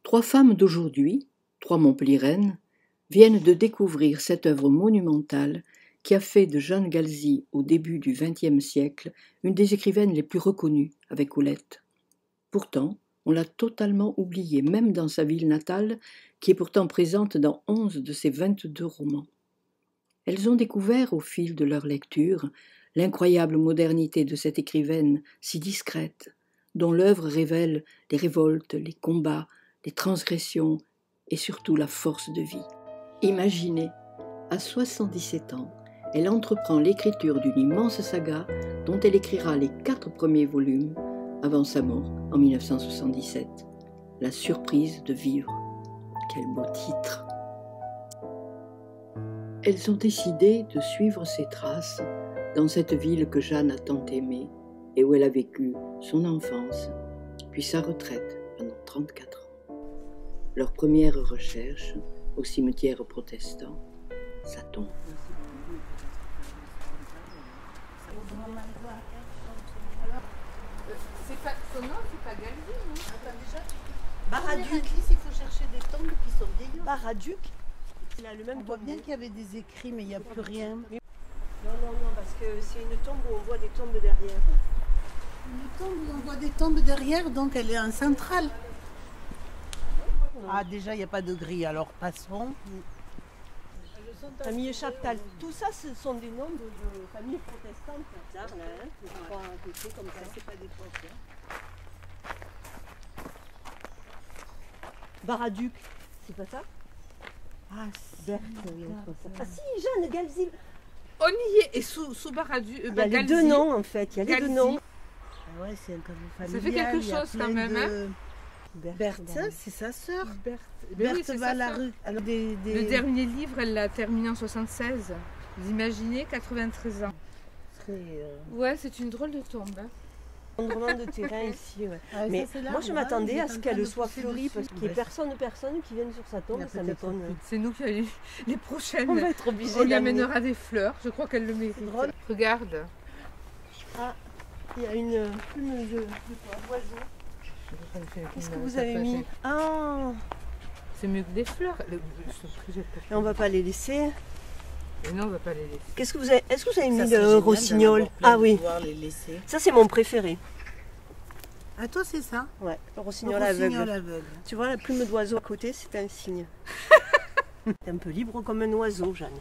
Trois femmes d'aujourd'hui, trois Montpelliéraines, viennent de découvrir cette œuvre monumentale qui a fait de Jeanne Galzie, au début du XXe siècle, une des écrivaines les plus reconnues, avec Colette. Pourtant, on l'a totalement oubliée, même dans sa ville natale, qui est pourtant présente dans 11 de ses 22 romans. Elles ont découvert, au fil de leur lecture, l'incroyable modernité de cette écrivaine si discrète, dont l'œuvre révèle les révoltes, les combats, les transgressions et surtout la force de vie. Imaginez, à 77 ans, elle entreprend l'écriture d'une immense saga dont elle écrira les 4 premiers volumes avant sa mort en 1977. La surprise de vivre. Quel beau titre! Elles ont décidé de suivre ses traces dans cette ville que Jeanne a tant aimée et où elle a vécu son enfance, puis sa retraite pendant 34 ans. Leur première recherche au cimetière protestant, sa tombe. Son nom, c'est pas Galzie, non? Attends, déjà, Baraduc. il faut chercher des tombes qui sont vieillottes. Baraduc. Il a le même On voit tombe. bien qu'il y avait des écrits, mais il n'y a plus rien. Non, parce que c'est une tombe où on voit des tombes derrière. Une tombe où on voit des tombes derrière, donc elle est en centrale. Ah, déjà, il n'y a pas de grille, alors passons. Famille Chaptal. Tout ça, ce sont des noms de familles protestantes. Bizarre, là, hein, les trois à côté, comme ça. C'est pas des portes. Baraduc, c'est pas ça? Ah, Berthe, ah si, Jeanne Galzie. On y est, et sous Baradu, Il y a les deux noms, en fait. Il y a les deux Galzie. noms. Ah ouais, c'est un caveau Ça familial. fait quelque il y a chose quand plein même, de- Berthe, Berthe, c'est sa sœur. Berthe. Berthe va à la rue. Alors, Le dernier livre, elle l'a terminé en 76. Vous imaginez, 93 ans. Ouais, c'est une drôle de tombe. Hein. Rendement de terrain ici, ouais. Ah, Mais ça, c'est moi, l'arbre, je m'attendais il est à en ce train qu'elle de soit pousser fleurie, dessus. parce qu'il n'y ait personne qui vienne sur sa tombe, Il y a ça peut-être m'étonne. C'est nous qui allons les prochaines. On va être obligés On lui d'amener. amènera des fleurs. Je crois qu'elle le mérite. C'est drôle. Regarde. Il y a une plume d'oiseau. Qu'est-ce que vous avez mis? Ah, C'est mieux que des fleurs. et on va pas les laisser. Et non, on va pas les laisser. Qu'est-ce que vous avez? Est-ce que vous avez Ça mis serait le génial rossignol? d'en avoir plein, Ah de oui, pouvoir les laisser. ça c'est mon préféré. Ah, toi, c'est ça? Ouais, le Le rossignol rossignol aveugle. aveugle. Tu vois la plume d'oiseau à côté, c'est un signe. T'es un peu libre comme un oiseau, Jeanne.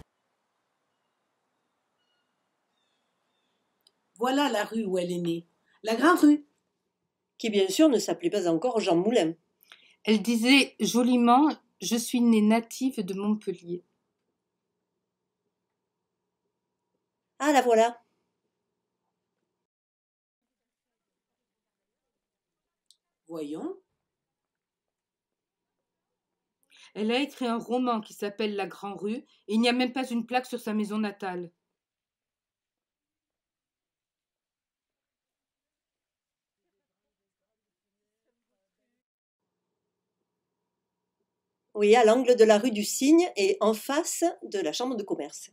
Voilà la rue où elle est née. La grande rue. Qui bien sûr ne s'appelait pas encore Jean Moulin. Elle disait joliment « Je suis née native de Montpellier ». Ah, la voilà. Voyons. Elle a écrit un roman qui s'appelle La Grande Rue et il n'y a même pas une plaque sur sa maison natale. Oui, à l'angle de la rue du Cygne et en face de la chambre de commerce.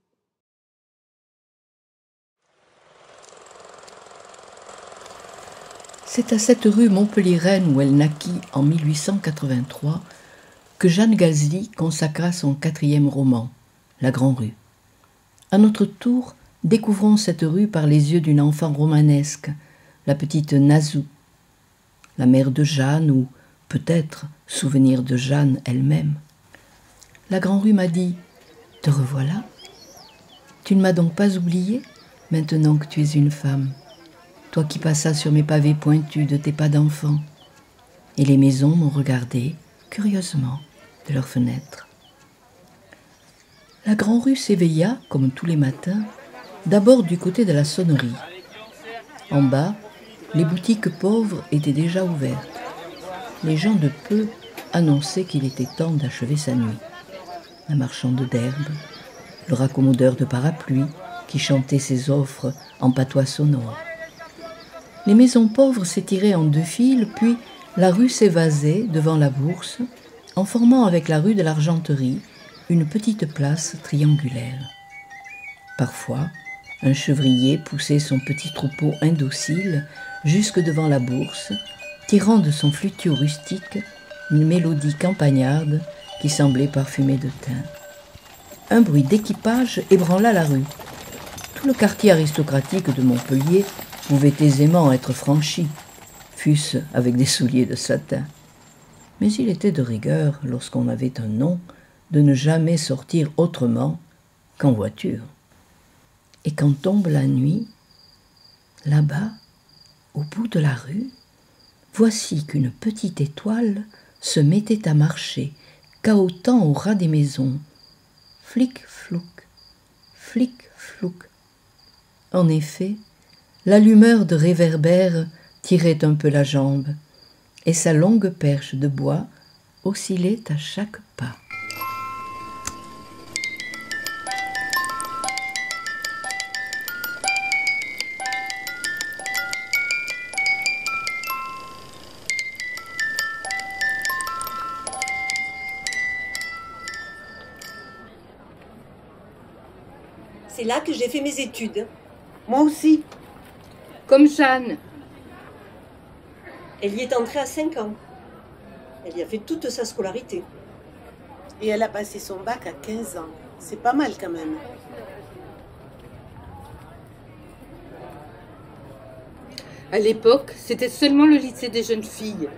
C'est à cette rue Montpelliéraine où elle naquit en 1883 que Jeanne Galzie consacra son 4e roman, La Grande Rue. À notre tour, découvrons cette rue par les yeux d'une enfant romanesque, la petite Nazou, la mère de Jeanne ou peut-être souvenir de Jeanne elle-même. La Grande Rue m'a dit « Te revoilà. Tu ne m'as donc pas oubliée maintenant que tu es une femme. Toi qui passas sur mes pavés pointus de tes pas d'enfant. » Et les maisons m'ont regardé, curieusement, de leurs fenêtres. La Grande Rue s'éveilla, comme tous les matins, d'abord du côté de la sonnerie. En bas, les boutiques pauvres étaient déjà ouvertes. Les gens de peu annonçaient qu'il était temps d'achever sa nuit. La marchande d'herbe, le raccommodeur de parapluies qui chantait ses offres en patois sonore. Les maisons pauvres s'étiraient en 2 files, puis la rue s'évasait devant la bourse, en formant avec la rue de l'Argenterie une petite place triangulaire. Parfois, un chevrier poussait son petit troupeau indocile jusque devant la bourse, tirant de son flutio rustique une mélodie campagnarde qui semblait parfumée de thym. Un bruit d'équipage ébranla la rue. Tout le quartier aristocratique de Montpellier pouvait aisément être franchi, fût-ce avec des souliers de satin. Mais il était de rigueur, lorsqu'on avait un nom, de ne jamais sortir autrement qu'en voiture. Et quand tombe la nuit, là-bas, au bout de la rue, voici qu'une petite étoile se mettait à marcher, cahotant au ras des maisons. Flic-flouc, flic-flouc. En effet, l'allumeur de réverbère tirait un peu la jambe, et sa longue perche de bois oscillait à chaque pas. C'est là que j'ai fait mes études. Moi aussi. Comme Jeanne. Elle y est entrée à 5 ans. Elle y a fait toute sa scolarité. Et elle a passé son bac à 15 ans. C'est pas mal quand même. À l'époque, c'était seulement le lycée des jeunes filles.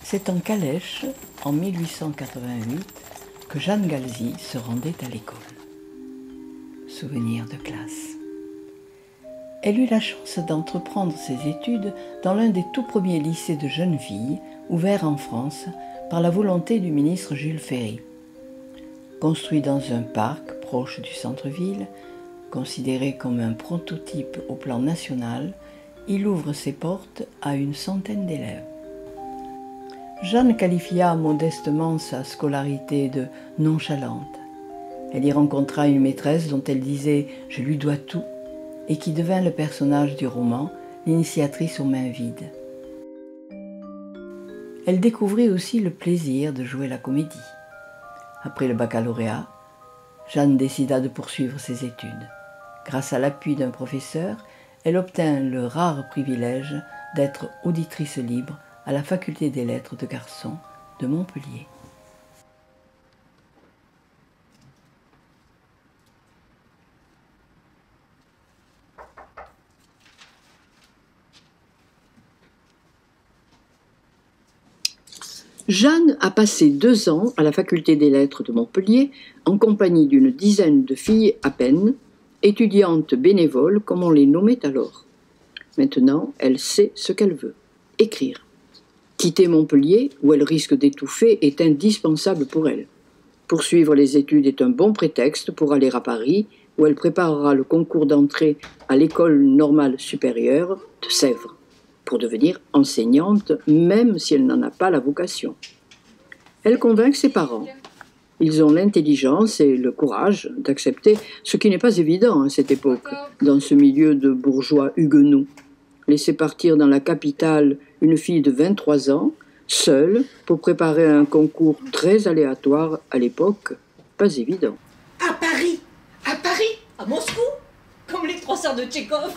C'est en calèche, en 1888, que Jeanne Galzi se rendait à l'école. Souvenir de classe. Elle eut la chance d'entreprendre ses études dans l'un des tout premiers lycées de jeunes filles ouverts en France par la volonté du ministre Jules Ferry. Construit dans un parc proche du centre-ville, considéré comme un prototype au plan national, il ouvre ses portes à une centaine d'élèves. Jeanne qualifia modestement sa scolarité de nonchalante. Elle y rencontra une maîtresse dont elle disait « je lui dois tout » et qui devint le personnage du roman, l'initiatrice aux mains vides. Elle découvrit aussi le plaisir de jouer la comédie. Après le baccalauréat, Jeanne décida de poursuivre ses études. Grâce à l'appui d'un professeur, elle obtint le rare privilège d'être auditrice libre à la faculté des lettres de garçons de Montpellier. Jeanne a passé 2 ans à la faculté des lettres de Montpellier en compagnie d'une dizaine de filles à peine, étudiantes bénévoles comme on les nommait alors. Maintenant, elle sait ce qu'elle veut, écrire. Quitter Montpellier, où elle risque d'étouffer, est indispensable pour elle. Poursuivre les études est un bon prétexte pour aller à Paris, où elle préparera le concours d'entrée à l'École normale supérieure de Sèvres, pour devenir enseignante, même si elle n'en a pas la vocation. Elle convainc ses parents. Ils ont l'intelligence et le courage d'accepter ce qui n'est pas évident à cette époque, dans ce milieu de bourgeois huguenots. Laisser partir dans la capitale une fille de 23 ans, seule, pour préparer un concours très aléatoire à l'époque, pas évident. À Paris, à Moscou, comme les 3 sœurs de Tchekhov.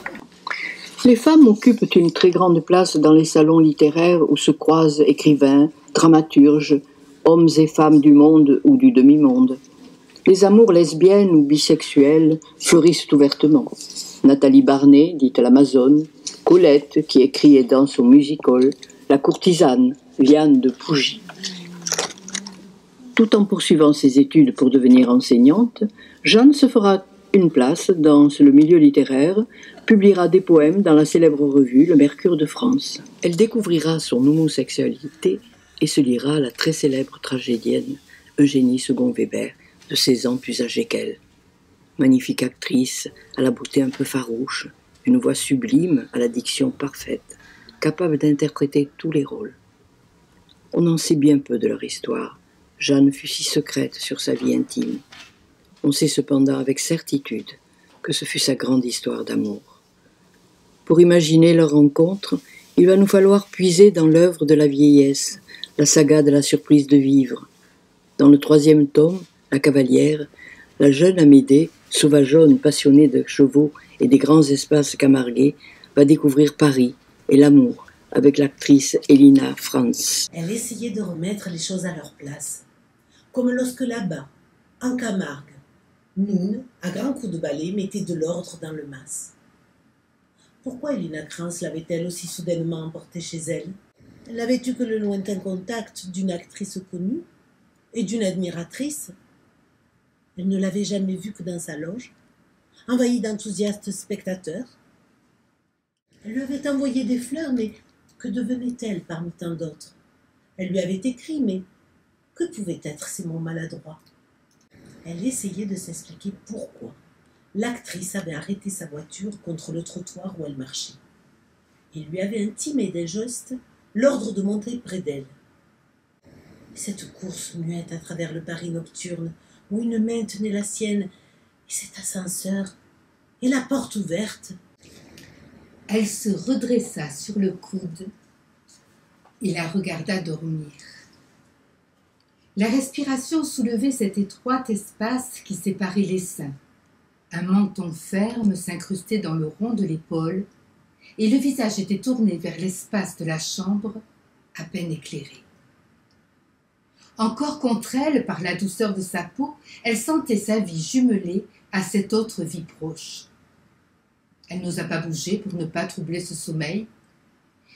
Les femmes occupent une très grande place dans les salons littéraires où se croisent écrivains, dramaturges, hommes et femmes du monde ou du demi-monde. Les amours lesbiennes ou bisexuelles fleurissent ouvertement. Nathalie Barney, dite l'Amazone, Colette, qui écrit et danse au music-hall, la courtisane, Liane de Pougy. Tout en poursuivant ses études pour devenir enseignante, Jeanne se fera une place dans le milieu littéraire, publiera des poèmes dans la célèbre revue Le Mercure de France. Elle découvrira son homosexualité et se liera à la très célèbre tragédienne Eugénie Segon-Weber, de 16 ans plus âgée qu'elle. Magnifique actrice, à la beauté un peu farouche, une voix sublime à la diction parfaite, capable d'interpréter tous les rôles. On en sait bien peu de leur histoire. Jeanne fut si secrète sur sa vie intime. On sait cependant avec certitude que ce fut sa grande histoire d'amour. Pour imaginer leur rencontre, il va nous falloir puiser dans l'œuvre de la vieillesse, la saga de la surprise de vivre. Dans le 3e tome, La Cavalière, la jeune Amédée, sauvageonne passionnée de chevaux et des grands espaces camarguais, va découvrir Paris et l'amour avec l'actrice Elina Franz. Elle essayait de remettre les choses à leur place, comme lorsque là-bas, en Camargue, Noun, à grands coups de balai, mettait de l'ordre dans le mas. Pourquoi Elina Franz l'avait-elle aussi soudainement emportée chez elle? N'avait eu que le lointain contact d'une actrice connue et d'une admiratrice. Elle ne l'avait jamais vue que dans sa loge, envahie d'enthousiastes spectateurs. Elle lui avait envoyé des fleurs, mais que devenait-elle parmi tant d'autres? Elle lui avait écrit, mais que pouvaient être ces mots maladroits? Elle essayait de s'expliquer pourquoi l'actrice avait arrêté sa voiture contre le trottoir où elle marchait. Il lui avait intimé d'un geste l'ordre de monter près d'elle. Cette course muette à travers le Paris nocturne, où une main tenait la sienne, et cet ascenseur, et la porte ouverte. Elle se redressa sur le coude et la regarda dormir. La respiration soulevait cet étroit espace qui séparait les seins. Un menton ferme s'incrustait dans le rond de l'épaule, et le visage était tourné vers l'espace de la chambre, à peine éclairé. Encore contre elle, par la douceur de sa peau, elle sentait sa vie jumelée à cette autre vie proche. Elle n'osa pas bouger pour ne pas troubler ce sommeil.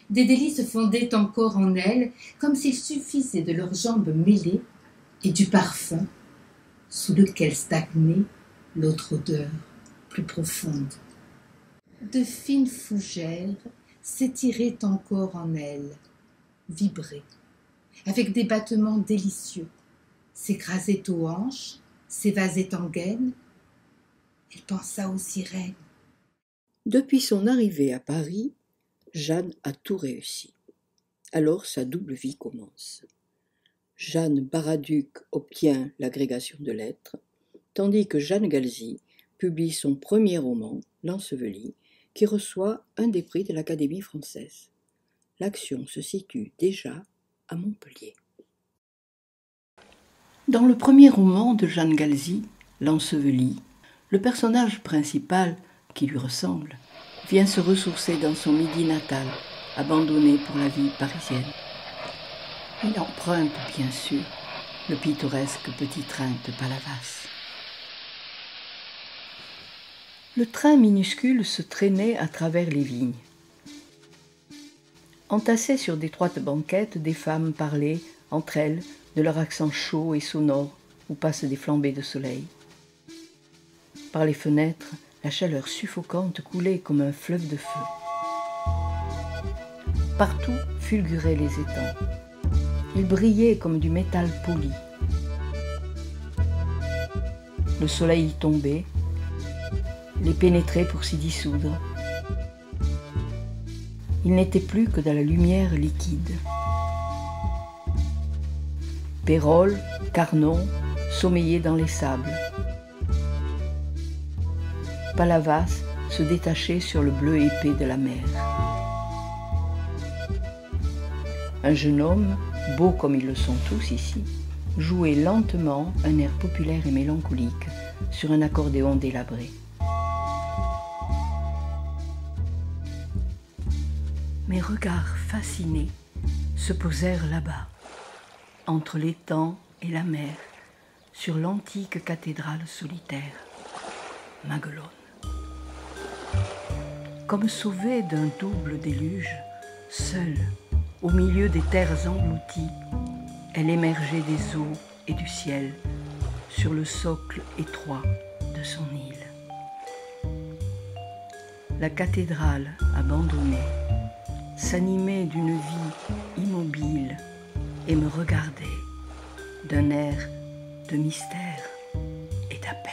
Des délices fondaient encore en elle, comme s'il suffisait de leurs jambes mêlées et du parfum sous lequel stagnait l'autre odeur plus profonde. De fines fougères s'étiraient encore en elle, vibraient, avec des battements délicieux, s'écrasaient aux hanches, s'évasaient en gaine. Elle pensa aux sirènes. Depuis son arrivée à Paris, Jeanne a tout réussi. Alors sa double vie commence. Jeanne Baraduc obtient l'agrégation de lettres, tandis que Jeanne Galzi publie son premier roman, L'Enseveli, qui reçoit un des prix de l'Académie française. L'action se situe déjà à Montpellier. Dans le premier roman de Jeanne Galzi, L'Enseveli, le personnage principal, qui lui ressemble, vient se ressourcer dans son Midi natal, abandonné pour la vie parisienne. Il emprunte, bien sûr, le pittoresque petit train de Palavas. Le train minuscule se traînait à travers les vignes. Entassées sur d'étroites banquettes, des femmes parlaient, entre elles, de leur accent chaud et sonore, où passent des flambées de soleil. Par les fenêtres, la chaleur suffocante coulait comme un fleuve de feu. Partout fulguraient les étangs. Ils brillaient comme du métal poli. Le soleil y tombait, les pénétrait pour s'y dissoudre. Il n'était plus que dans la lumière liquide. Pérols, Carnons sommeillaient dans les sables. Palavas se détachait sur le bleu épais de la mer. Un jeune homme, beau comme ils le sont tous ici, jouait lentement un air populaire et mélancolique sur un accordéon délabré. Mes regards fascinés se posèrent là-bas, entre l'étang et la mer, sur l'antique cathédrale solitaire, Maguelone. Comme sauvée d'un double déluge, seule, au milieu des terres englouties, elle émergeait des eaux et du ciel sur le socle étroit de son île. La cathédrale abandonnée s'animait d'une vie immobile et me regardait d'un air de mystère et d'appel.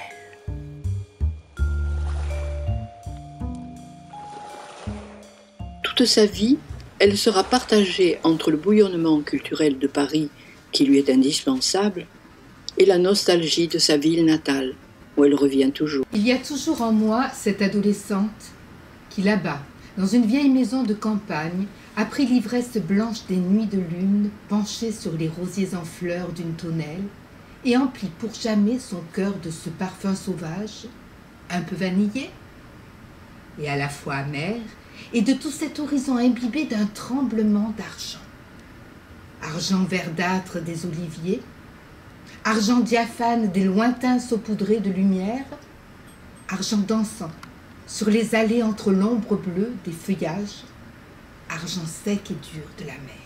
Toute sa vie, elle sera partagée entre le bouillonnement culturel de Paris qui lui est indispensable et la nostalgie de sa ville natale où elle revient toujours. Il y a toujours en moi cette adolescente qui, là-bas, dans une vieille maison de campagne, a pris l'ivresse blanche des nuits de lune, penchée sur les rosiers en fleurs d'une tonnelle, et emplit pour jamais son cœur de ce parfum sauvage, un peu vanillé, et à la fois amer, et de tout cet horizon imbibé d'un tremblement d'argent. Argent verdâtre des oliviers, argent diaphane des lointains saupoudrés de lumière, argent dansant sur les allées entre l'ombre bleue des feuillages, argent sec et dur de la mer.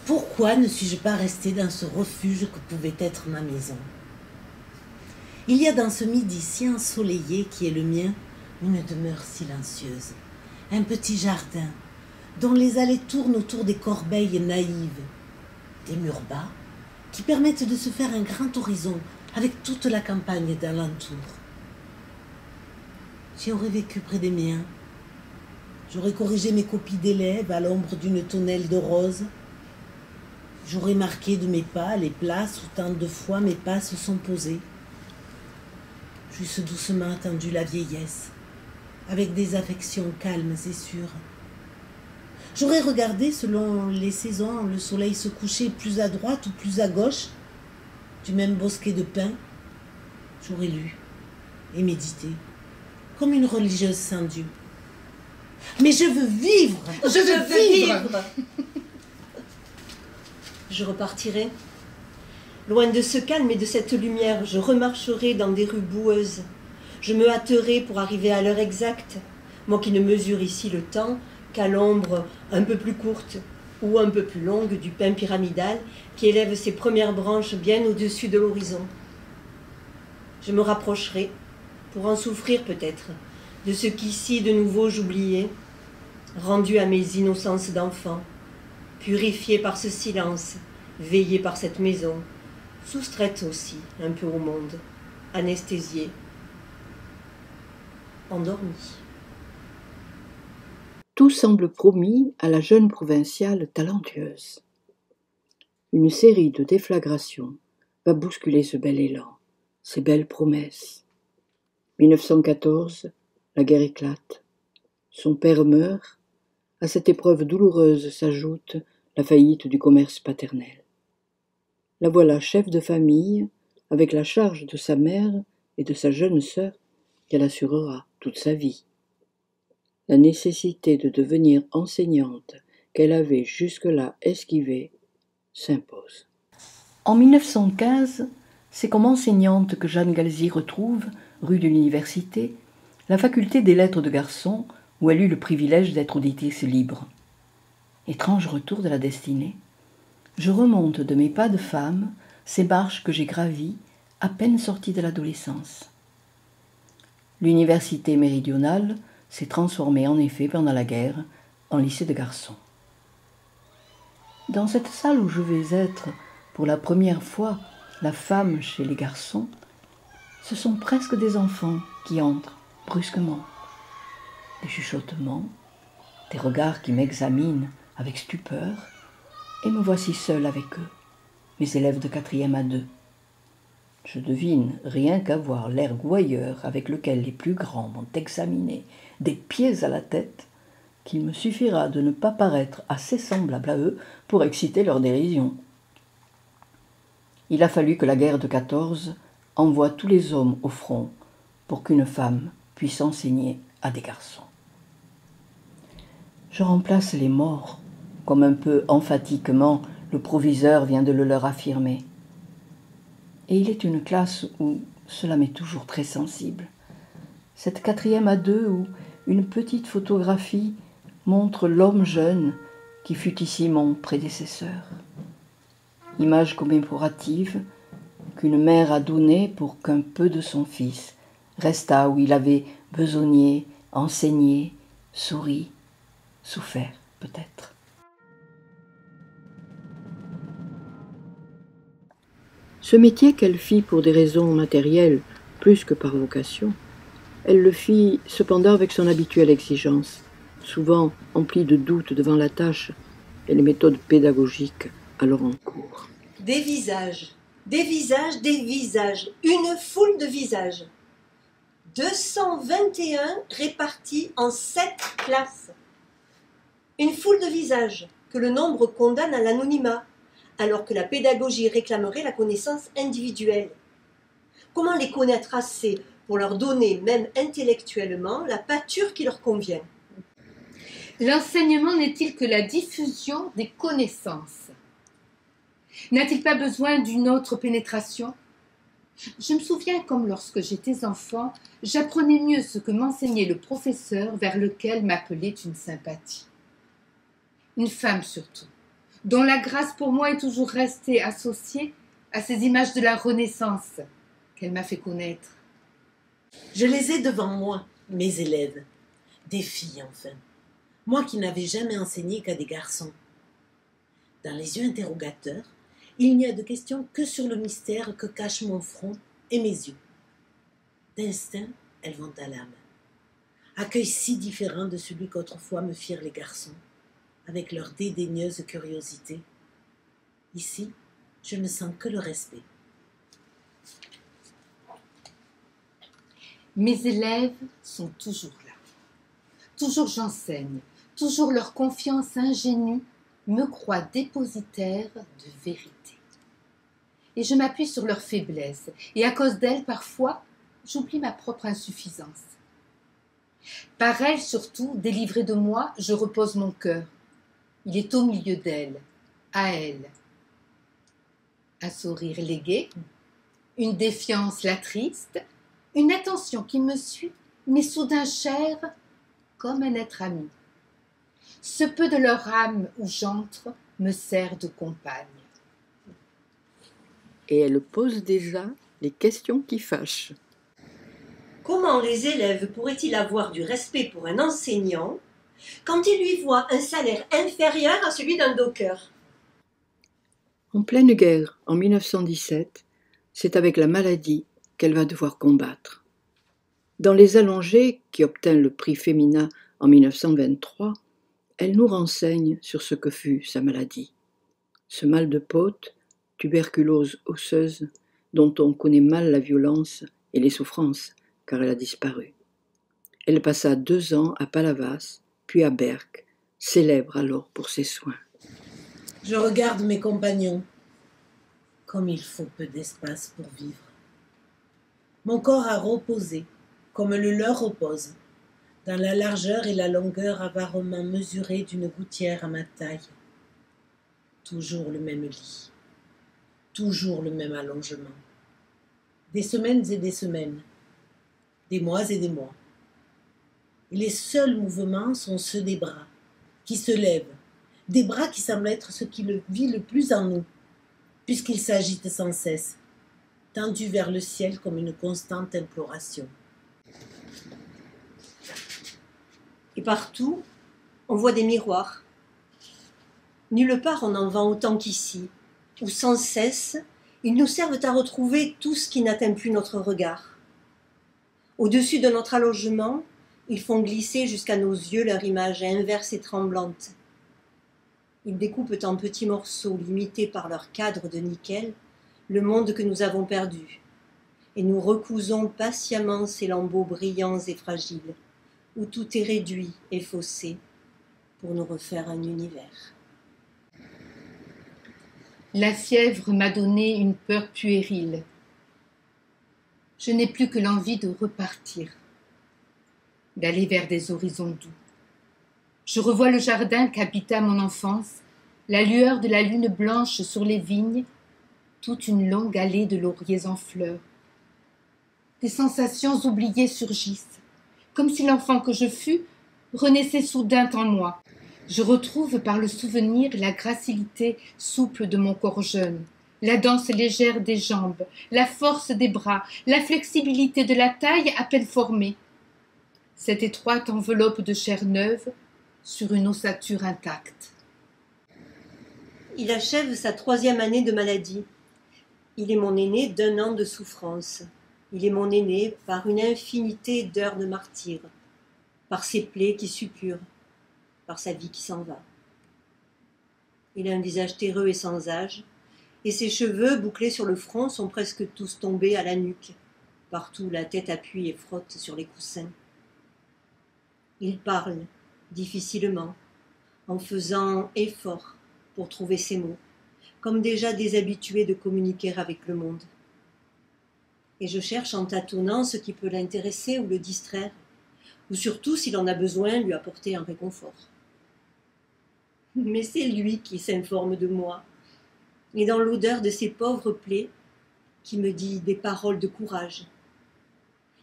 Pourquoi ne suis-je pas restée dans ce refuge que pouvait être ma maison? Il y a dans ce midi si ensoleillé qui est le mien une demeure silencieuse, un petit jardin dont les allées tournent autour des corbeilles naïves, des murs bas qui permettent de se faire un grand horizon avec toute la campagne d'alentour. J'y aurais vécu près des miens, j'aurais corrigé mes copies d'élèves à l'ombre d'une tonnelle de roses. J'aurais marqué de mes pas les places où tant de fois mes pas se sont posés. J'eusse doucement attendu la vieillesse, avec des affections calmes et sûres. J'aurais regardé selon les saisons le soleil se coucher plus à droite ou plus à gauche du même bosquet de pins. J'aurais lu et médité, comme une religieuse sans Dieu. Mais je veux vivre! Je veux vivre! Je repartirai. Loin de ce calme et de cette lumière, je remarcherai dans des rues boueuses. Je me hâterai pour arriver à l'heure exacte, moi qui ne mesure ici le temps qu'à l'ombre un peu plus courte ou un peu plus longue du pin pyramidal qui élève ses premières branches bien au-dessus de l'horizon. Je me rapprocherai, pour en souffrir peut-être, de ce qu'ici de nouveau j'oubliais, rendu à mes innocences d'enfant, purifiée par ce silence, veillée par cette maison, soustraite aussi un peu au monde, anesthésiée, endormie. Tout semble promis à la jeune provinciale talentueuse. Une série de déflagrations va bousculer ce bel élan, ces belles promesses. 1914, la guerre éclate. Son père meurt. À cette épreuve douloureuse s'ajoute la faillite du commerce paternel. La voilà chef de famille, avec la charge de sa mère et de sa jeune sœur qu'elle assurera toute sa vie. La nécessité de devenir enseignante qu'elle avait jusque-là esquivée s'impose. En 1915, c'est comme enseignante que Jeanne Galzi retrouve, rue de l'Université, la faculté des lettres de garçon où elle eut le privilège d'être auditrice libre. Étrange retour de la destinée. Je remonte de mes pas de femme ces marches que j'ai gravies à peine sortie de l'adolescence. L'université méridionale s'est transformée en effet pendant la guerre en lycée de garçons. Dans cette salle où je vais être pour la première fois la femme chez les garçons, ce sont presque des enfants qui entrent brusquement. Des chuchotements, des regards qui m'examinent avec stupeur, et me voici seule avec eux, mes élèves de 4e A2. Je devine, rien qu'à voir l'air gouailleur avec lequel les plus grands m'ont examiné, des pieds à la tête, qu'il me suffira de ne pas paraître assez semblable à eux pour exciter leur dérision. Il a fallu que la guerre de 14 envoie tous les hommes au front pour qu'une femme puisse enseigner à des garçons. Je remplace les morts, comme un peu emphatiquement le proviseur vient de le leur affirmer. Et il est une classe où cela m'est toujours très sensible. Cette 4e A2 où une petite photographie montre l'homme jeune qui fut ici mon prédécesseur. Image commémorative qu'une mère a donnée pour qu'un peu de son fils restât où il avait besogné, enseigné, souri, souffert peut-être. Ce métier qu'elle fit pour des raisons matérielles plus que par vocation, elle le fit cependant avec son habituelle exigence, souvent emplie de doutes devant la tâche et les méthodes pédagogiques alors en cours. Des visages, des visages, des visages, une foule de visages. 221 répartis en 7 classes. Une foule de visages que le nombre condamne à l'anonymat, alors que la pédagogie réclamerait la connaissance individuelle? Comment les connaître assez pour leur donner, même intellectuellement, la pâture qui leur convient? L'enseignement n'est-il que la diffusion des connaissances? N'a-t-il pas besoin d'une autre pénétration? Je me souviens comme lorsque j'étais enfant, j'apprenais mieux ce que m'enseignait le professeur vers lequel m'appelait une sympathie. Une femme surtout, dont la grâce pour moi est toujours restée associée à ces images de la Renaissance qu'elle m'a fait connaître. Je les ai devant moi, mes élèves, des filles enfin, moi qui n'avais jamais enseigné qu'à des garçons. Dans les yeux interrogateurs, il n'y a de question que sur le mystère que cachent mon front et mes yeux. D'instinct, elles vont à l'âme. Accueil si différent de celui qu'autrefois me firent les garçons, avec leur dédaigneuse curiosité. Ici, je ne sens que le respect. Mes élèves sont toujours là. Toujours j'enseigne, toujours leur confiance ingénue me croit dépositaire de vérité. Et je m'appuie sur leur faiblesse, et à cause d'elles, parfois, j'oublie ma propre insuffisance. Par elles, surtout, délivrée de moi, je repose mon cœur. Il est au milieu d'elles, à elles. Un sourire légué, une défiance l'attriste, une attention qui me suit, mais soudain chère, comme un être ami. Ce peu de leur âme où j'entre me sert de compagne. Et elle pose déjà les questions qui fâchent. Comment les élèves pourraient-ils avoir du respect pour un enseignant quand ils lui voient un salaire inférieur à celui d'un docker? En pleine guerre, en 1917, c'est avec la maladie qu'elle va devoir combattre. Dans Les Allongés, qui obtint le prix Femina en 1923, elle nous renseigne sur ce que fut sa maladie. Ce mal de Pott, tuberculose osseuse, dont on connaît mal la violence et les souffrances, car elle a disparu. Elle passa 2 ans à Palavas, puis à Berck, célèbre alors pour ses soins. Je regarde mes compagnons. Comme il faut peu d'espace pour vivre. Mon corps a reposé, comme le leur repose, dans la largeur et la longueur avarement mesurée d'une gouttière à ma taille. Toujours le même lit, toujours le même allongement. Des semaines et des semaines, des mois et des mois. Et les seuls mouvements sont ceux des bras, qui se lèvent, des bras qui semblent être ce qui vit le plus en nous, puisqu'ils s'agitent sans cesse, tendus vers le ciel comme une constante imploration. Et partout, on voit des miroirs. Nulle part on en vend autant qu'ici, où sans cesse, ils nous servent à retrouver tout ce qui n'atteint plus notre regard. Au-dessus de notre allongement, ils font glisser jusqu'à nos yeux leur image inverse et tremblante. Ils découpent en petits morceaux, limités par leur cadre de nickel, le monde que nous avons perdu, et nous recousons patiemment ces lambeaux brillants et fragiles, où tout est réduit et faussé, pour nous refaire un univers. La fièvre m'a donné une peur puérile. Je n'ai plus que l'envie de repartir, d'aller vers des horizons doux. Je revois le jardin qu'habita mon enfance, la lueur de la lune blanche sur les vignes, toute une longue allée de lauriers en fleurs. Des sensations oubliées surgissent, comme si l'enfant que je fus renaissait soudain en moi. Je retrouve par le souvenir la gracilité souple de mon corps jeune, la danse légère des jambes, la force des bras, la flexibilité de la taille à peine formée. Cette étroite enveloppe de chair neuve sur une ossature intacte. Il achève sa 3e année de maladie. Il est mon aîné d'1 an de souffrance. Il est mon aîné par une infinité d'heures de martyre, par ses plaies qui suppurent, par sa vie qui s'en va. Il a un visage terreux et sans âge, et ses cheveux bouclés sur le front sont presque tous tombés à la nuque, partout la tête appuie et frotte sur les coussins. Il parle, difficilement, en faisant effort pour trouver ses mots, comme déjà déshabitué de communiquer avec le monde. Et je cherche en tâtonnant ce qui peut l'intéresser ou le distraire, ou surtout, s'il en a besoin, lui apporter un réconfort. Mais c'est lui qui s'informe de moi, et dans l'odeur de ses pauvres plaies, qui me dit des paroles de courage,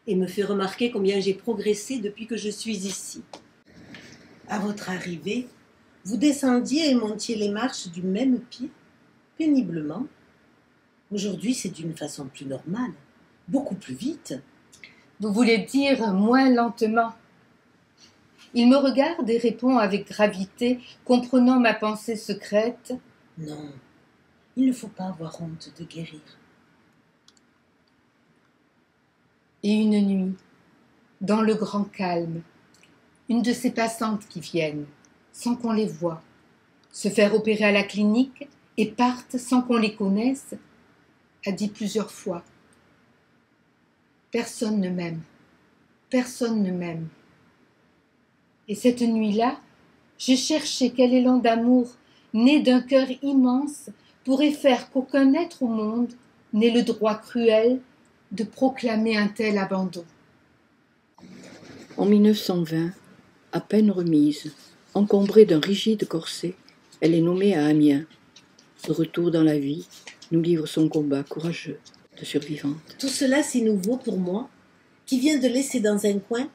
et me fait remarquer combien j'ai progressé depuis que je suis ici. À votre arrivée, vous descendiez et montiez les marches du même pied, péniblement. Aujourd'hui, c'est d'une façon plus normale, beaucoup plus vite. Vous voulez dire moins lentement. Il me regarde et répond avec gravité, comprenant ma pensée secrète. Non, il ne faut pas avoir honte de guérir. Et une nuit, dans le grand calme, une de ces passantes qui viennent, sans qu'on les voie, se faire opérer à la clinique et partent sans qu'on les connaisse, a dit plusieurs fois « Personne ne m'aime, personne ne m'aime ». Et cette nuit-là, j'ai cherché quel élan d'amour, né d'un cœur immense, pourrait faire qu'aucun être au monde n'ait le droit cruel de proclamer un tel abandon. En 1920, à peine remise, encombrée d'un rigide corset, elle est nommée à Amiens. De retour dans la vie, nous livre son combat courageux de survivante. Tout cela si nouveau pour moi, qui viens de laisser dans un coin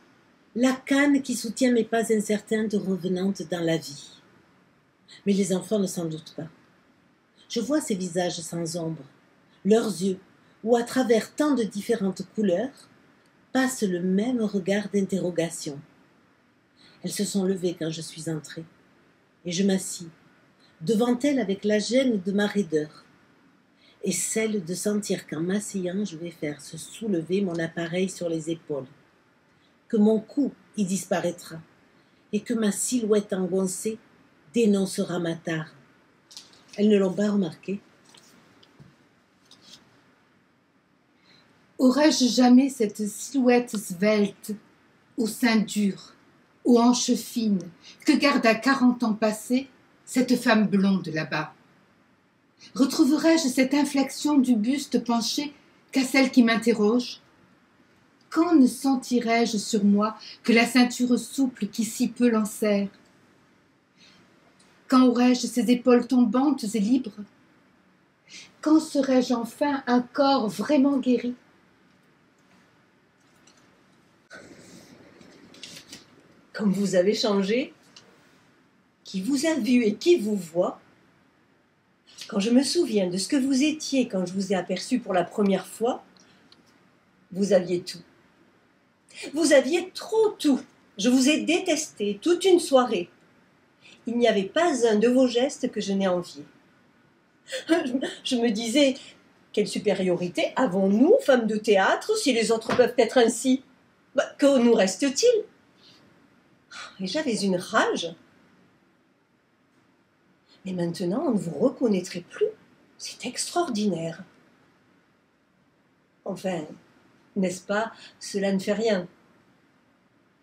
la canne qui soutient mes pas incertains de revenante dans la vie. Mais les enfants ne s'en doutent pas. Je vois ces visages sans ombre, leurs yeux, où à travers tant de différentes couleurs, passe le même regard d'interrogation. Elles se sont levées quand je suis entrée, et je m'assis, devant elles avec la gêne de ma raideur, et celle de sentir qu'en m'asseyant je vais faire se soulever mon appareil sur les épaules, que mon cou y disparaîtra, et que ma silhouette engoncée dénoncera ma tare. Elles ne l'ont pas remarqué. Aurais-je jamais cette silhouette svelte, aux seins durs, aux hanches fines, que garde à 40 ans passés cette femme blonde là-bas? Retrouverais-je cette inflexion du buste penché qu'à celle qui m'interroge? Quand ne sentirais-je sur moi que la ceinture souple qui si peu l'enserre? Quand aurais-je ces épaules tombantes et libres? Quand serais-je enfin un corps vraiment guéri? Comme vous avez changé, qui vous a vu et qui vous voit, quand je me souviens de ce que vous étiez quand je vous ai aperçu pour la première fois, vous aviez tout. Vous aviez trop tout. Je vous ai détesté toute une soirée. Il n'y avait pas un de vos gestes que je n'ai envié. Je me disais, quelle supériorité avons-nous, femmes de théâtre, si les autres peuvent être ainsi? Que nous reste-t-il? Et j'avais une rage. Mais maintenant, on ne vous reconnaîtrait plus. C'est extraordinaire. Enfin, n'est-ce pas, cela ne fait rien.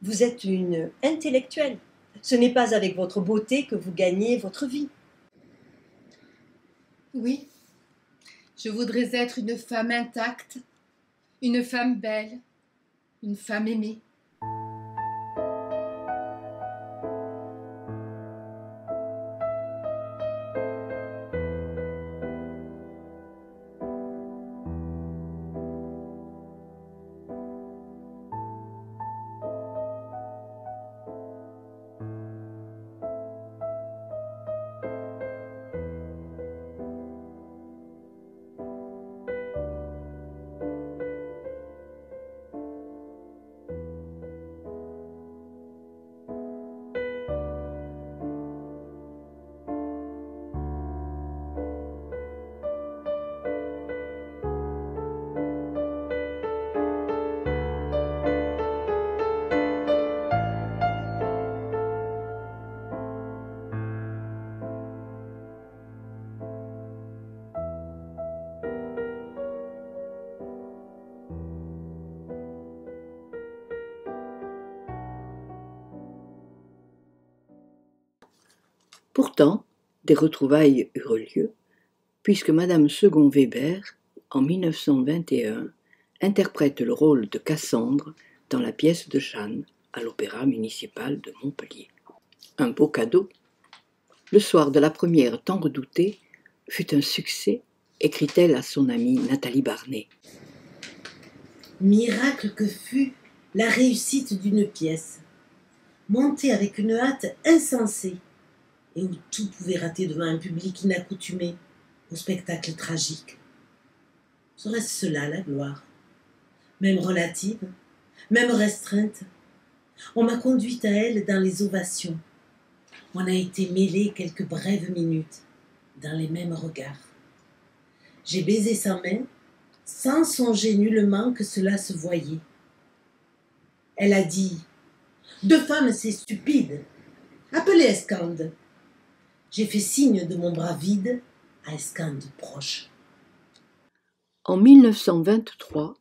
Vous êtes une intellectuelle. Ce n'est pas avec votre beauté que vous gagnez votre vie. Oui, je voudrais être une femme intacte, une femme belle, une femme aimée. Pourtant, des retrouvailles eurent lieu, puisque Madame Second Weber, en 1921, interprète le rôle de Cassandre dans la pièce de Jeanne à l'Opéra municipal de Montpellier. Un beau cadeau. Le soir de la première tant redoutée fut un succès, écrit-elle à son amie Nathalie Barnet. Miracle que fut la réussite d'une pièce, montée avec une hâte insensée, et où tout pouvait rater devant un public inaccoutumé au spectacle tragique. Serait-ce cela la gloire? Même relative, même restreinte. On m'a conduite à elle dans les ovations. On a été mêlés quelques brèves minutes dans les mêmes regards. J'ai baisé sa main sans songer nullement que cela se voyait. Elle a dit « 2 femmes, c'est stupide. Appelez Escande. » J'ai fait signe de mon bras vide à Escande proche. En 1923,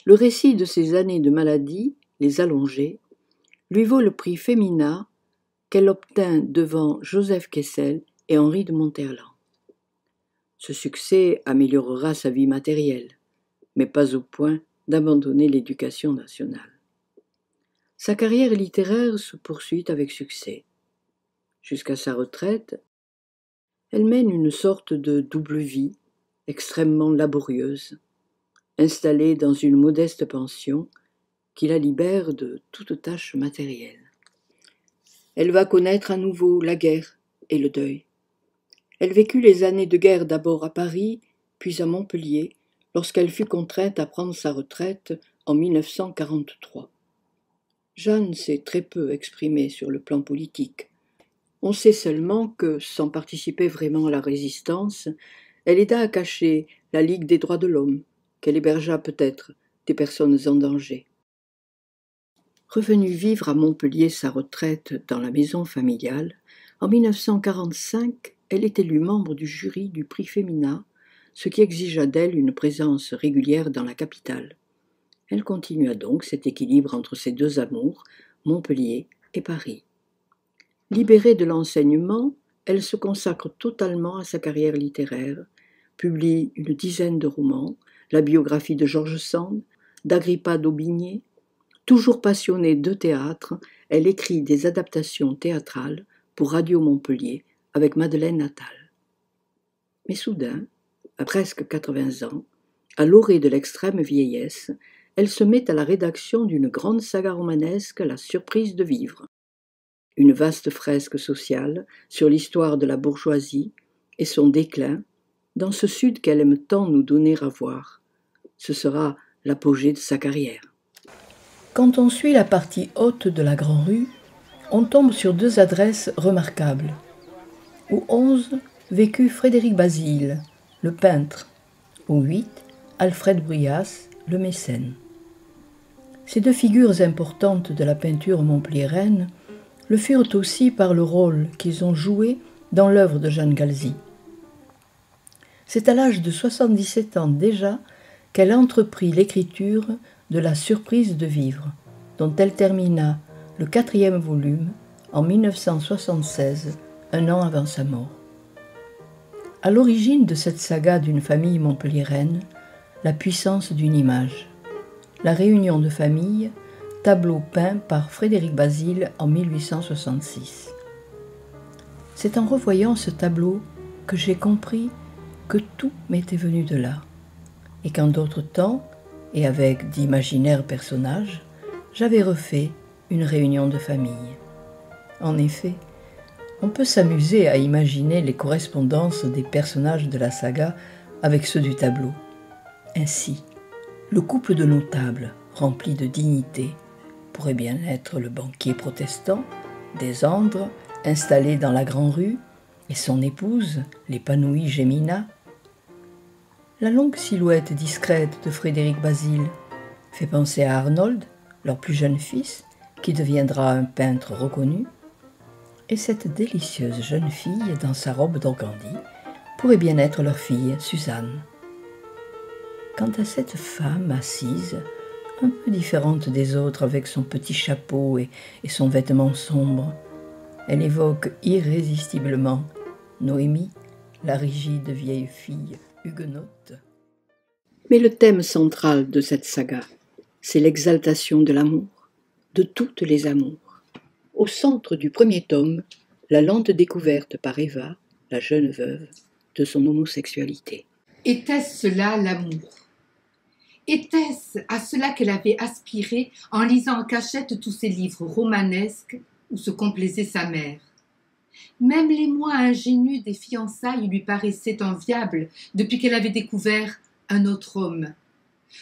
le récit de ses années de maladie, Les Allongées, lui vaut le prix Femina qu'elle obtint devant Joseph Kessel et Henri de Monterland. Ce succès améliorera sa vie matérielle, mais pas au point d'abandonner l'éducation nationale. Sa carrière littéraire se poursuit avec succès. Jusqu'à sa retraite, elle mène une sorte de double vie, extrêmement laborieuse, installée dans une modeste pension qui la libère de toute tâche matérielle. Elle va connaître à nouveau la guerre et le deuil. Elle vécut les années de guerre d'abord à Paris, puis à Montpellier, lorsqu'elle fut contrainte à prendre sa retraite en 1943. Jeanne s'est très peu exprimée sur le plan politique. On sait seulement que, sans participer vraiment à la résistance, elle aida à cacher la Ligue des droits de l'homme, qu'elle hébergea peut-être des personnes en danger. Revenue vivre à Montpellier sa retraite dans la maison familiale, en 1945, elle est élue membre du jury du prix Femina, ce qui exigea d'elle une présence régulière dans la capitale. Elle continua donc cet équilibre entre ses 2 amours, Montpellier et Paris. Libérée de l'enseignement, elle se consacre totalement à sa carrière littéraire, publie une dizaine de romans, la biographie de George Sand, d'Agrippa d'Aubigné. Toujours passionnée de théâtre, elle écrit des adaptations théâtrales pour Radio Montpellier avec Madeleine Natal. Mais soudain, à presque 80 ans, à l'orée de l'extrême vieillesse, elle se met à la rédaction d'une grande saga romanesque, La surprise de vivre. Une vaste fresque sociale sur l'histoire de la bourgeoisie et son déclin dans ce sud qu'elle aime tant nous donner à voir. Ce sera l'apogée de sa carrière. Quand on suit la partie haute de la Grand-Rue, on tombe sur 2 adresses remarquables. Au 11, vécut Frédéric Basile, le peintre. Au 8, Alfred Bruyas, le mécène. Ces 2 figures importantes de la peinture montpelliéraine le furent aussi par le rôle qu'ils ont joué dans l'œuvre de Jeanne Galzi. C'est à l'âge de 77 ans déjà qu'elle entreprit l'écriture de La surprise de vivre, dont elle termina le 4e volume en 1976, un an avant sa mort. À l'origine de cette saga d'une famille montpelliéraine, la puissance d'une image, la réunion de famille, tableau peint par Frédéric Basile en 1866. C'est en revoyant ce tableau que j'ai compris que tout m'était venu de là, et qu'en d'autres temps, et avec d'imaginaires personnages, j'avais refait une réunion de famille. En effet, on peut s'amuser à imaginer les correspondances des personnages de la saga avec ceux du tableau. Ainsi, le couple de notables, rempli de dignité, pourrait bien être le banquier protestant, Desandres, installé dans la Grand-Rue, et son épouse, l'épanouie Gémina. La longue silhouette discrète de Frédéric Basile fait penser à Arnold, leur plus jeune fils, qui deviendra un peintre reconnu, et cette délicieuse jeune fille dans sa robe d'organdi pourrait bien être leur fille Suzanne. Quant à cette femme assise, un peu différente des autres avec son petit chapeau et son vêtement sombre, elle évoque irrésistiblement Noémie, la rigide vieille fille huguenote. Mais le thème central de cette saga, c'est l'exaltation de l'amour, de toutes les amours. Au centre du premier tome, la lente découverte par Eva, la jeune veuve, de son homosexualité. Était-ce cela l'amour? Était-ce à cela qu'elle avait aspiré en lisant en cachette tous ces livres romanesques où se complaisait sa mère? Même les mois ingénus des fiançailles lui paraissaient enviables depuis qu'elle avait découvert un autre homme.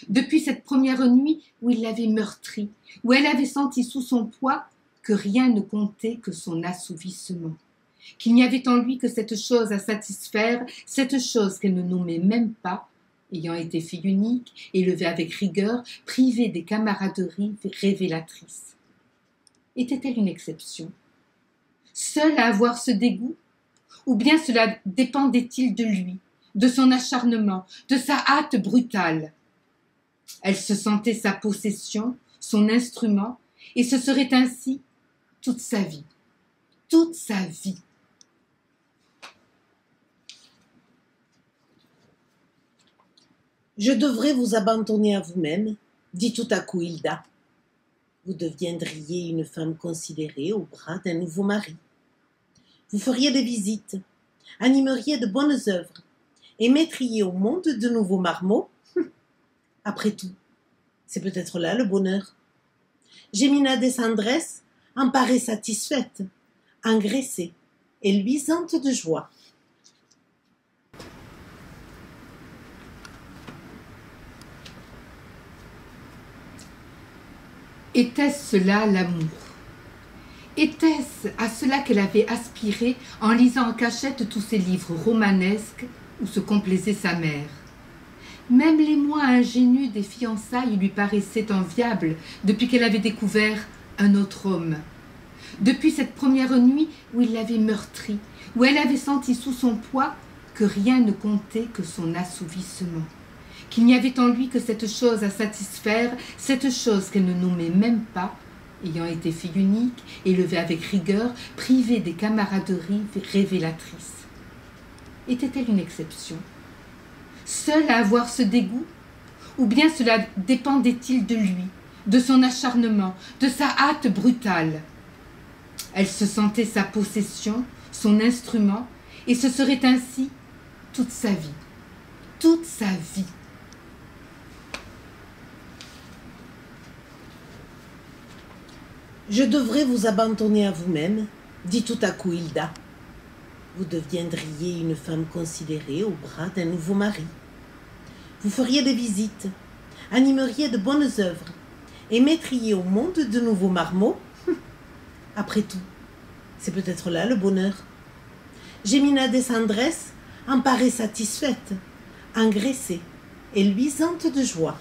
Depuis cette première nuit où il l'avait meurtrie, où elle avait senti sous son poids que rien ne comptait que son assouvissement, qu'il n'y avait en lui que cette chose à satisfaire, cette chose qu'elle ne nommait même pas, ayant été fille unique, élevée avec rigueur, privée des camaraderies révélatrices. Était-elle une exception? Seule à avoir ce dégoût? Ou bien cela dépendait-il de lui, de son acharnement, de sa hâte brutale? Elle se sentait sa possession, son instrument, et ce serait ainsi toute sa vie. Toute sa vie. Je devrais vous abandonner à vous-même, dit tout à coup Hilda. Vous deviendriez une femme considérée au bras d'un nouveau mari. Vous feriez des visites, animeriez de bonnes œuvres et mettriez au monde de nouveaux marmots. Après tout, c'est peut-être là le bonheur. Gémina Descendres en paraît satisfaite, engraissée et luisante de joie. Était-ce cela l'amour? Était-ce à cela qu'elle avait aspiré en lisant en cachette tous ces livres romanesques où se complaisait sa mère? Même les mois ingénus des fiançailles lui paraissaient enviables depuis qu'elle avait découvert un autre homme. Depuis cette première nuit où il l'avait meurtrie, où elle avait senti sous son poids que rien ne comptait que son assouvissement, qu'il n'y avait en lui que cette chose à satisfaire, cette chose qu'elle ne nommait même pas, ayant été fille unique, élevée avec rigueur, privée des camaraderies révélatrices. Était-elle une exception? Seule à avoir ce dégoût? Ou bien cela dépendait-il de lui, de son acharnement, de sa hâte brutale? Elle se sentait sa possession, son instrument, et ce serait ainsi toute sa vie. Toute sa vie. Je devrais vous abandonner à vous-même, dit tout à coup Hilda. Vous deviendriez une femme considérée au bras d'un nouveau mari. Vous feriez des visites, animeriez de bonnes œuvres et mettriez au monde de nouveaux marmots. Après tout, c'est peut-être là le bonheur. Gémina Descendres en paraît satisfaite, engraissée et luisante de joie.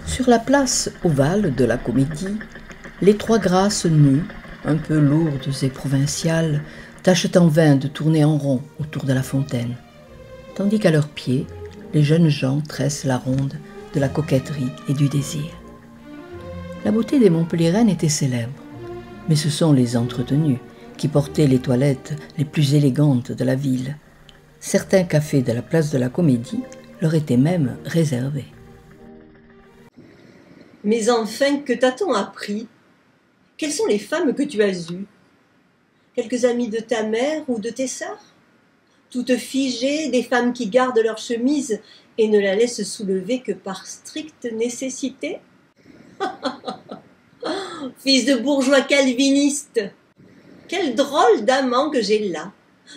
Sur la place ovale de la Comédie, les trois grâces nues, un peu lourdes et provinciales, tâchent en vain de tourner en rond autour de la fontaine, tandis qu'à leurs pieds, les jeunes gens tressent la ronde de la coquetterie et du désir. La beauté des Montpelliéraines était célèbre, mais ce sont les entretenues qui portaient les toilettes les plus élégantes de la ville. Certains cafés de la place de la Comédie leur étaient même réservés. Mais enfin, que t'a-t-on appris? Quelles sont les femmes que tu as eues? Quelques amies de ta mère ou de tes sœurs? Toutes figées, des femmes qui gardent leur chemise et ne la laissent soulever que par stricte nécessité? Fils de bourgeois calviniste! Quel drôle d'amant que j'ai là!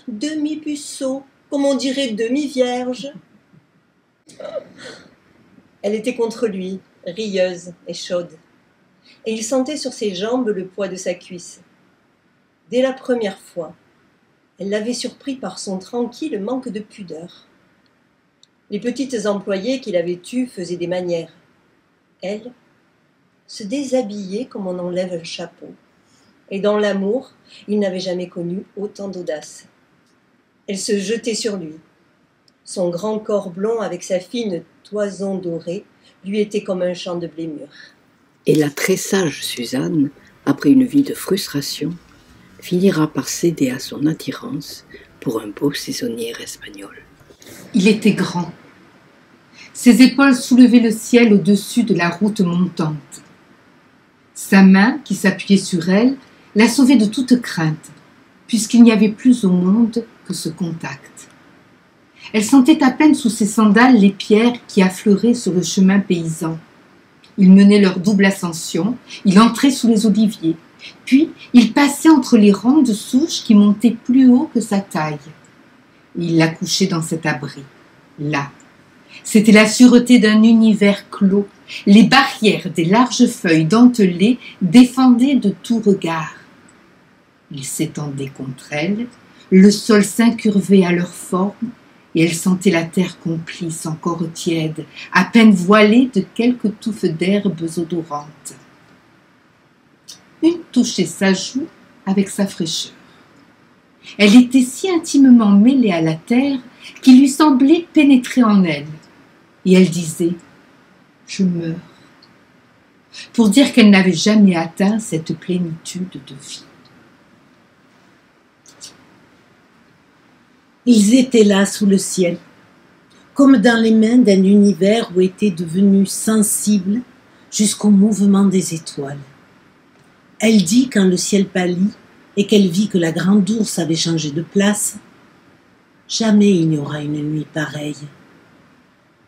Demi-puceau, comme on dirait demi-vierge. Elle était contre lui, rieuse et chaude, et il sentait sur ses jambes le poids de sa cuisse. Dès la première fois, elle l'avait surpris par son tranquille manque de pudeur. Les petites employées qu'il avait eues faisaient des manières. Elle se déshabillait comme on enlève un chapeau, et dans l'amour, il n'avait jamais connu autant d'audace. Elle se jetait sur lui. Son grand corps blond avec sa fine toison dorée lui était comme un champ de blé mûr. Et la très sage Suzanne après une vie de frustration, finira par céder à son attirance pour un beau saisonnier espagnol. Il était grand. Ses épaules soulevaient le ciel au-dessus de la route montante. Sa main, qui s'appuyait sur elle, la sauvait de toute crainte, puisqu'il n'y avait plus au monde que ce contact. Elle sentait à peine sous ses sandales les pierres qui affleuraient sur le chemin paysan. Il menait leur double ascension, il entrait sous les oliviers, puis il passait entre les rangs de souches qui montaient plus haut que sa taille. Il la couchait dans cet abri, là. C'était la sûreté d'un univers clos. Les barrières des larges feuilles dentelées défendaient de tout regard. Il s'étendait contre elle, le sol s'incurvait à leur forme, et elle sentait la terre complice, encore tiède, à peine voilée de quelques touffes d'herbes odorantes. Une touchait sa joue avec sa fraîcheur. Elle était si intimement mêlée à la terre qu'il lui semblait pénétrer en elle. Et elle disait « Je meurs », pour dire qu'elle n'avait jamais atteint cette plénitude de vie. Ils étaient là sous le ciel, comme dans les mains d'un univers où étaient devenus sensibles jusqu'au mouvement des étoiles. Elle dit quand le ciel pâlit et qu'elle vit que la grande ours avait changé de place, « Jamais il n'y aura une nuit pareille. »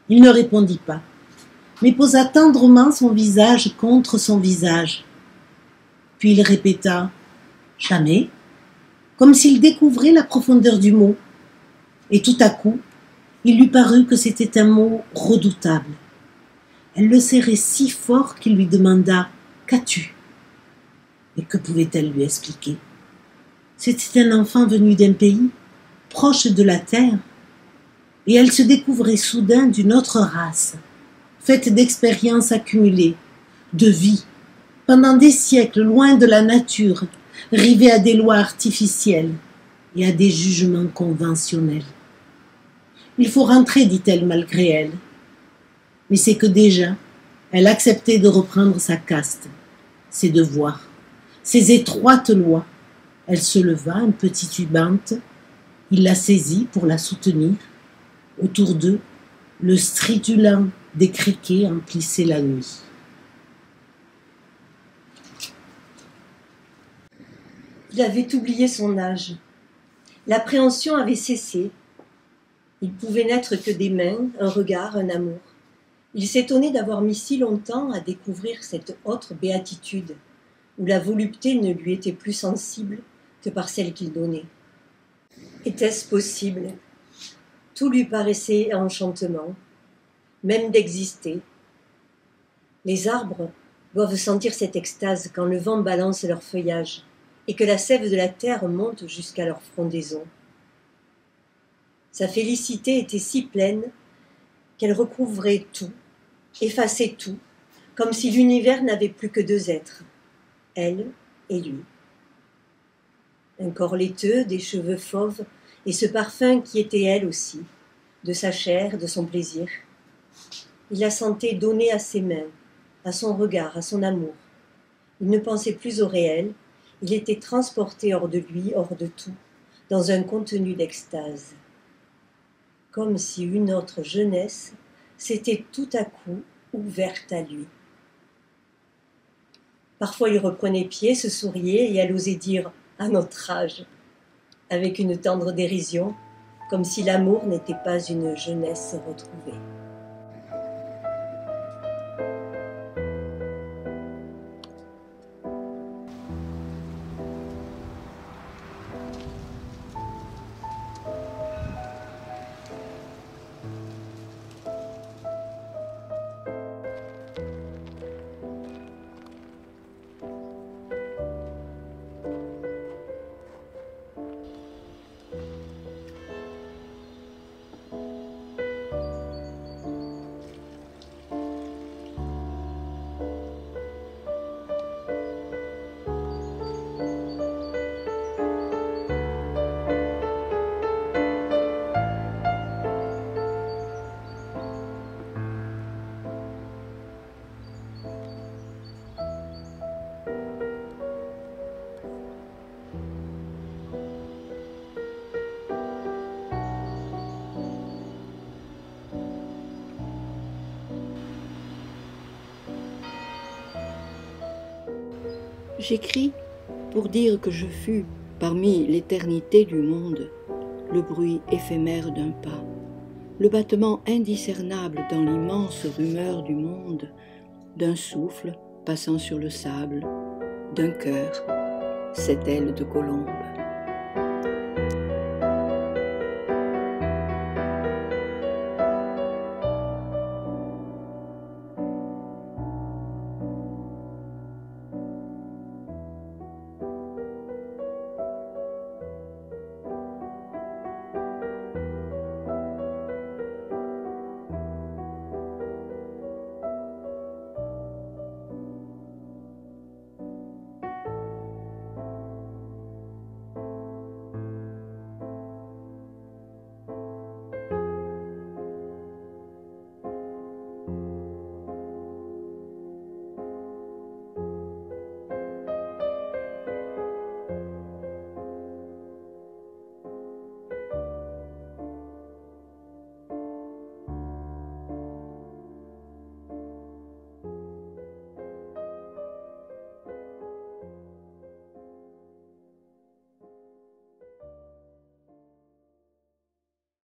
Il ne répondit pas, mais posa tendrement son visage contre son visage. Puis il répéta « Jamais », comme s'il découvrait la profondeur du mot. Et tout à coup, il lui parut que c'était un mot redoutable. Elle le serrait si fort qu'il lui demanda « Qu'as-tu » ? Et que pouvait-elle lui expliquer ? C'était un enfant venu d'un pays, proche de la terre, et elle se découvrait soudain d'une autre race, faite d'expériences accumulées, de vie, pendant des siècles loin de la nature, rivée à des lois artificielles et à des jugements conventionnels. Il faut rentrer, dit-elle malgré elle. Mais c'est que déjà, elle acceptait de reprendre sa caste, ses devoirs, ses étroites lois. Elle se leva, un peu titubante. Il la saisit pour la soutenir. Autour d'eux, le stridulin des criquets emplissait la nuit. Il avait oublié son âge. L'appréhension avait cessé. Il pouvait n'être que des mains, un regard, un amour. Il s'étonnait d'avoir mis si longtemps à découvrir cette autre béatitude, où la volupté ne lui était plus sensible que par celle qu'il donnait. Était-ce possible ? Tout lui paraissait enchantement, même d'exister. Les arbres doivent sentir cette extase quand le vent balance leur feuillage et que la sève de la terre monte jusqu'à leur frondaison. Sa félicité était si pleine qu'elle recouvrait tout, effaçait tout, comme si l'univers n'avait plus que deux êtres, elle et lui. Un corps laiteux, des cheveux fauves, et ce parfum qui était elle aussi, de sa chair, de son plaisir. Il la sentait donnée à ses mains, à son regard, à son amour. Il ne pensait plus au réel, il était transporté hors de lui, hors de tout, dans un contenu d'extase. Comme si une autre jeunesse s'était tout à coup ouverte à lui. Parfois il reprenait pied, se souriait et elle osait dire « à notre âge », avec une tendre dérision, comme si l'amour n'était pas une jeunesse retrouvée. J'écris pour dire que je fus, parmi l'éternité du monde, le bruit éphémère d'un pas, le battement indiscernable dans l'immense rumeur du monde, d'un souffle passant sur le sable, d'un cœur, cette aile de colombe.